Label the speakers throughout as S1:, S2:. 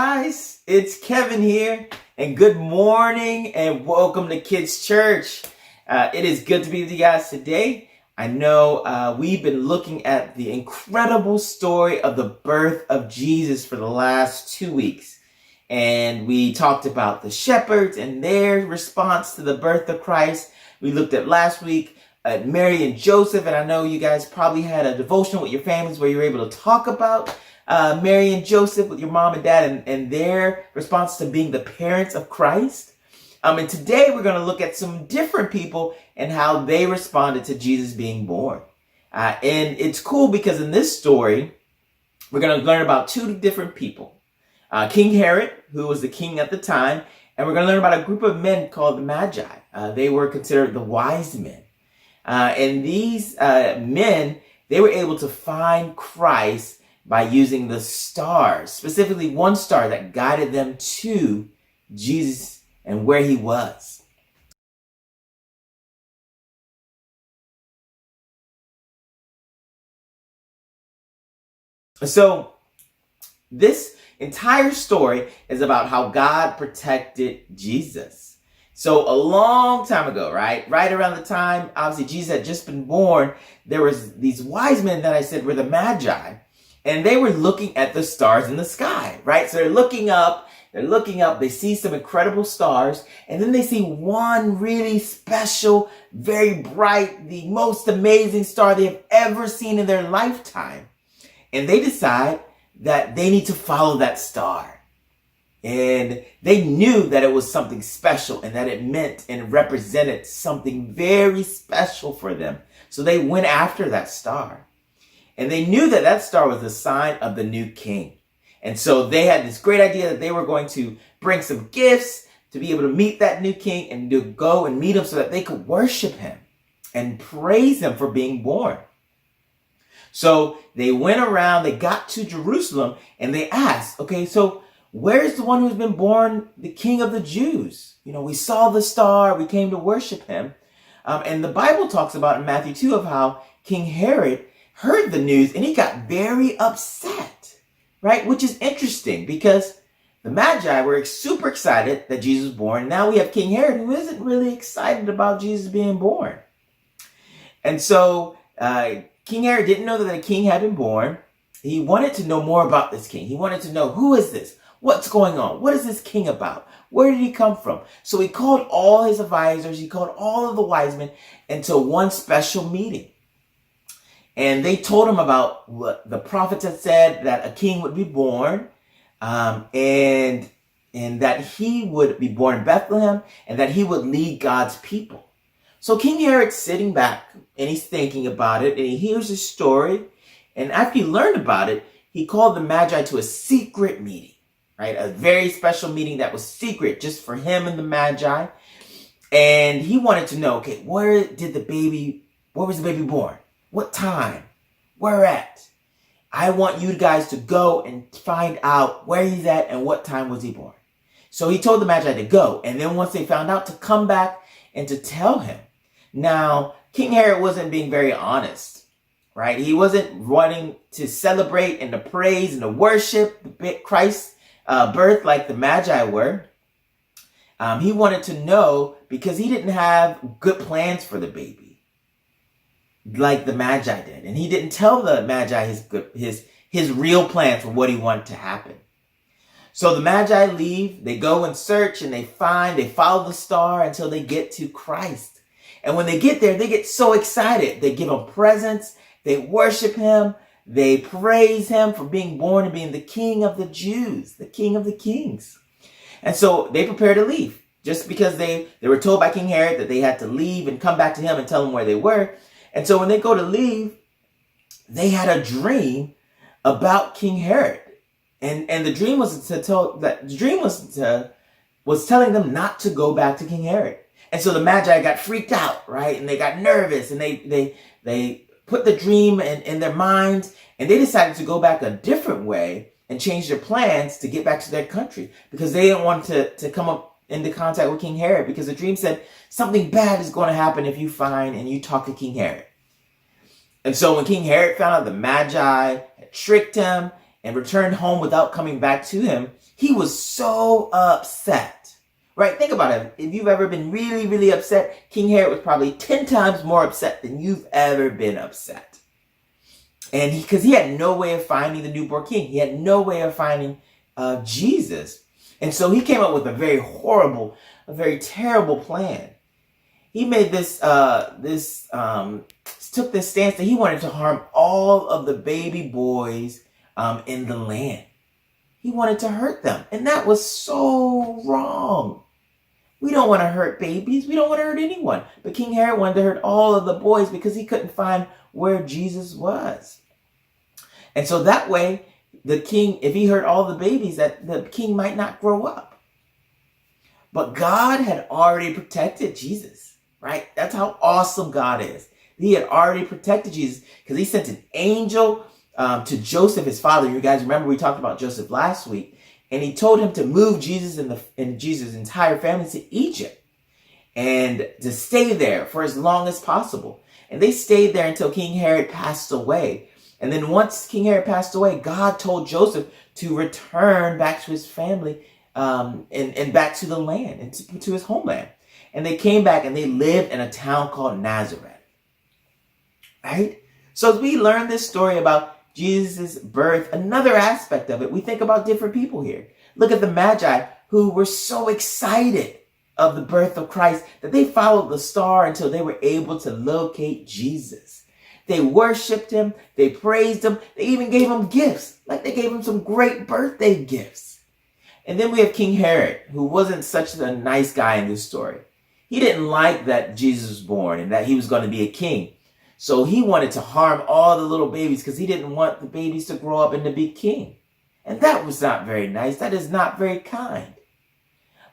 S1: guys, it's Kevin here, and good morning and welcome to Kids Church. It is good to be with you guys today. I know we've been looking at the incredible story of the birth of Jesus for the last 2 weeks. And we talked about the shepherds and their response to the birth of Christ. We looked at last week at Mary and Joseph, and I know you guys probably had a devotional with your families where you were able to talk about Mary and Joseph with your mom and dad and their response to being the parents of Christ. And today we're going to look at some different people and how they responded to Jesus being born. And it's cool because in this story, we're going to learn about two different people. King Herod, who was the king at the time, and we're going to learn about a group of men called the Magi. They were considered the wise men. And these men, they were able to find Christ by using the stars, specifically one star that guided them to Jesus and where he was. So this entire story is about how God protected Jesus. So a long time ago, right around the time, obviously, Jesus had just been born, there was these wise men that I said were the Magi. And they were looking at the stars in the sky, right? So they're looking up, they see some incredible stars, and then they see one really special, very bright, the most amazing star they have ever seen in their lifetime. And they decide that they need to follow that star. And they knew that it was something special and that it meant and represented something very special for them. So they went after that star. And they knew that that star was the sign of the new king. And so they had this great idea that they were going to bring some gifts to be able to meet that new king and to go and meet him so that they could worship him and praise him for being born. So they went around, they got to Jerusalem, and they asked, okay, so where's the one who's been born the king of the Jews? You know, we saw the star, we came to worship him. And the Bible talks about in Matthew 2 of how King Herod heard the news and he got very upset, right? Which is interesting because the Magi were super excited that Jesus was born. Now we have King Herod who isn't really excited about Jesus being born. And so King Herod didn't know that a king had been born. He wanted to know more about this king. He wanted to know, who is this? What's going on? What is this king about? Where did he come from? So he called all his advisors. He called all of the wise men into one special meeting. And they told him about what the prophets had said, that a king would be born, and that he would be born in Bethlehem, and that he would lead God's people. So King Herod's sitting back, and he's thinking about it, and he hears the story. And after he learned about it, he called the Magi to a secret meeting, right? A very special meeting that was secret just for him and the Magi. And he wanted to know, okay, where was the baby born? What time? Where at? I want you guys to go and find out where he's at and what time was he born. So he told the Magi to go. And then once they found out, to come back and to tell him. Now, King Herod wasn't being very honest, right? He wasn't wanting to celebrate and to praise and to worship Christ's birth like the Magi were. He wanted to know because he didn't have good plans for the baby like the Magi did. And he didn't tell the Magi his real plans for what he wanted to happen. So the Magi leave, they go and search, and they follow the star until they get to Christ. And when they get there, they get so excited. They give him presents, they worship him, they praise him for being born and being the king of the Jews, the king of the kings. And so they prepare to leave, just because they were told by King Herod that they had to leave and come back to him and tell him where they were. And so when they go to leave, they had a dream about King Herod. And the dream was was telling them not to go back to King Herod. And so the Magi got freaked out, right? And they got nervous, and they put the dream in their minds, and they decided to go back a different way and change their plans to get back to their country because they didn't want to come up into contact with King Herod, because the dream said something bad is going to happen if you find and you talk to King Herod. And so when King Herod found out the Magi had tricked him and returned home without coming back to him, he was so upset. Right? Think about it. If you've ever been really, really upset, King Herod was probably 10 times more upset than you've ever been upset. And because he had no way of finding the newborn king. He had no way of finding Jesus. And so he came up with a very horrible, a very terrible plan. He made took this stance that he wanted to harm all of the baby boys in the land. He wanted to hurt them. And that was so wrong. We don't want to hurt babies. We don't want to hurt anyone. But King Herod wanted to hurt all of the boys because he couldn't find where Jesus was. And so that way, the king, if he hurt all the babies, that the king might not grow up. But God had already protected Jesus, right? That's how awesome God is. He had already protected Jesus because he sent an angel to Joseph, his father. You guys remember we talked about Joseph last week. And he told him to move Jesus and Jesus' entire family to Egypt and to stay there for as long as possible. And they stayed there until King Herod passed away. And then once King Herod passed away, God told Joseph to return back to his family and back to the land and to his homeland. And they came back and they lived in a town called Nazareth. Right? So as we learn this story about Jesus' birth, another aspect of it, we think about different people here. Look at the Magi who were so excited of the birth of Christ that they followed the star until they were able to locate Jesus. They worshiped him, they praised him, they even gave him gifts, like they gave him some great birthday gifts. And then we have King Herod, who wasn't such a nice guy in this story. He didn't like that Jesus was born and that he was going to be a king. So he wanted to harm all the little babies because he didn't want the babies to grow up and to be king. And that was not very nice. That is not very kind.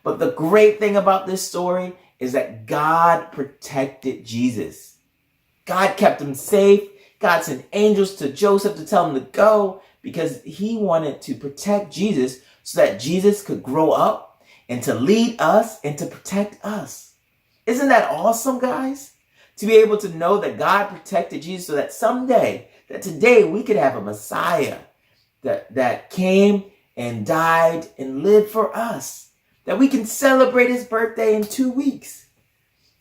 S1: But the great thing about this story is that God protected Jesus. God kept him safe. God sent angels to Joseph to tell him to go because he wanted to protect Jesus so that Jesus could grow up and to lead us and to protect us. Isn't that awesome, guys? To be able to know that God protected Jesus so that someday, that today we could have a Messiah that came and died and lived for us. That we can celebrate his birthday in 2 weeks.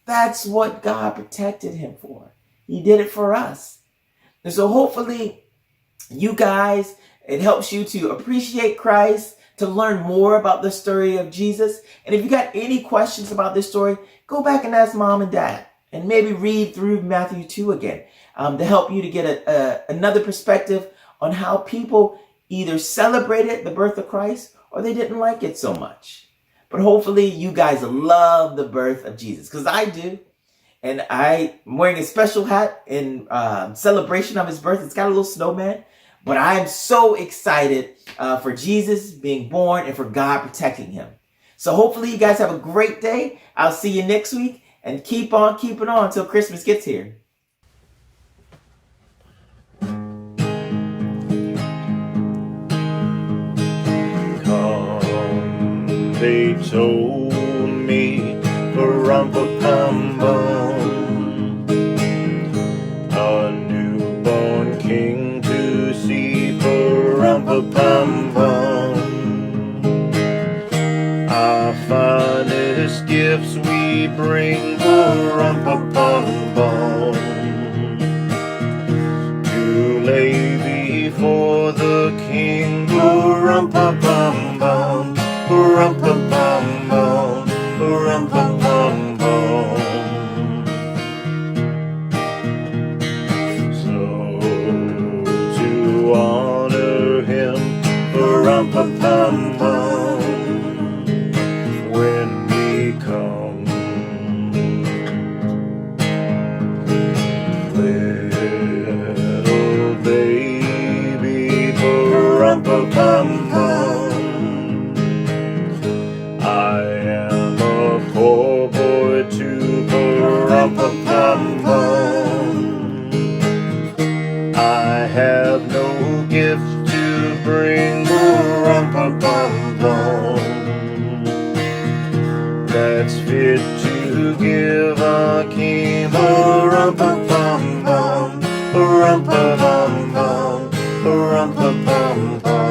S1: That's what God protected him for. He did it for us. And so hopefully you guys, it helps you to appreciate Christ, to learn more about the story of Jesus. And if you got any questions about this story, go back and ask mom and dad. And maybe read through Matthew 2 again to help you to get another perspective on how people either celebrated the birth of Christ or they didn't like it so much. But hopefully you guys love the birth of Jesus, because I do. And I'm wearing a special hat in celebration of his birth. It's got a little snowman. But I'm so excited for Jesus being born and for God protecting him. So hopefully you guys have a great day. I'll see you next week. And keep on keeping on until Christmas gets here.
S2: Come, they told me, pa-rum-pa-pum-bum, a newborn king to see, pa-rum-pa-pum-bum. Our finest gifts we bring, pa-rum-pa-pum-bum, to lay before the king, pa-rum-pa-pum-bum, pa-rum-pa-pum-bum, pa-rum-pa-pum-bum. So to honor him, pa-rum-pa-pum-bum, when we come, little baby, pa-rum-pa-pum-bum, I am a poor boy too, pa-rum-pa-pum-bum, I have no gift to bring, pa-rum-pa-pum-bum, that's fit to give a king, pa-rum-pa-pum-bum, pa-rum-pa-pum-bum, pa-rum-pa-pum-bum.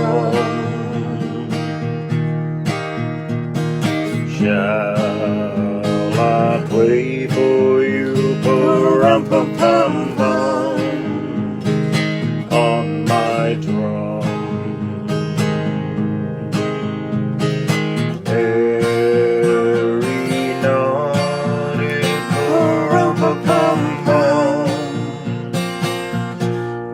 S2: play for you, pa-rum-pa-pum-pum, on my drum. Every night, pa-rum-pa-pum-pum,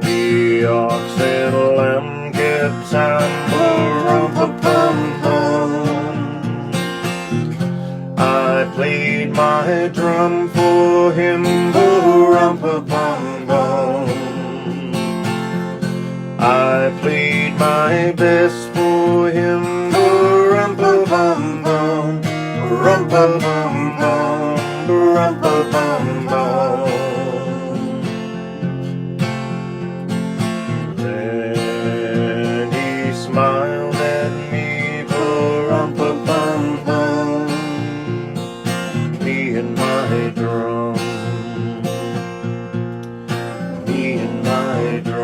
S2: the ox and lamb kept time, pa-rum-pa-pum-pum. I played my drum for him, pa-rum-pa-pum-pum. I played my best for him, pa-rum-pa-pum-pum, rum-pa-pum-pum, rum-pa-pum-pum. Then he smiled at me, pa-rum-pa-pum-pum, me and my drum, me and my drum.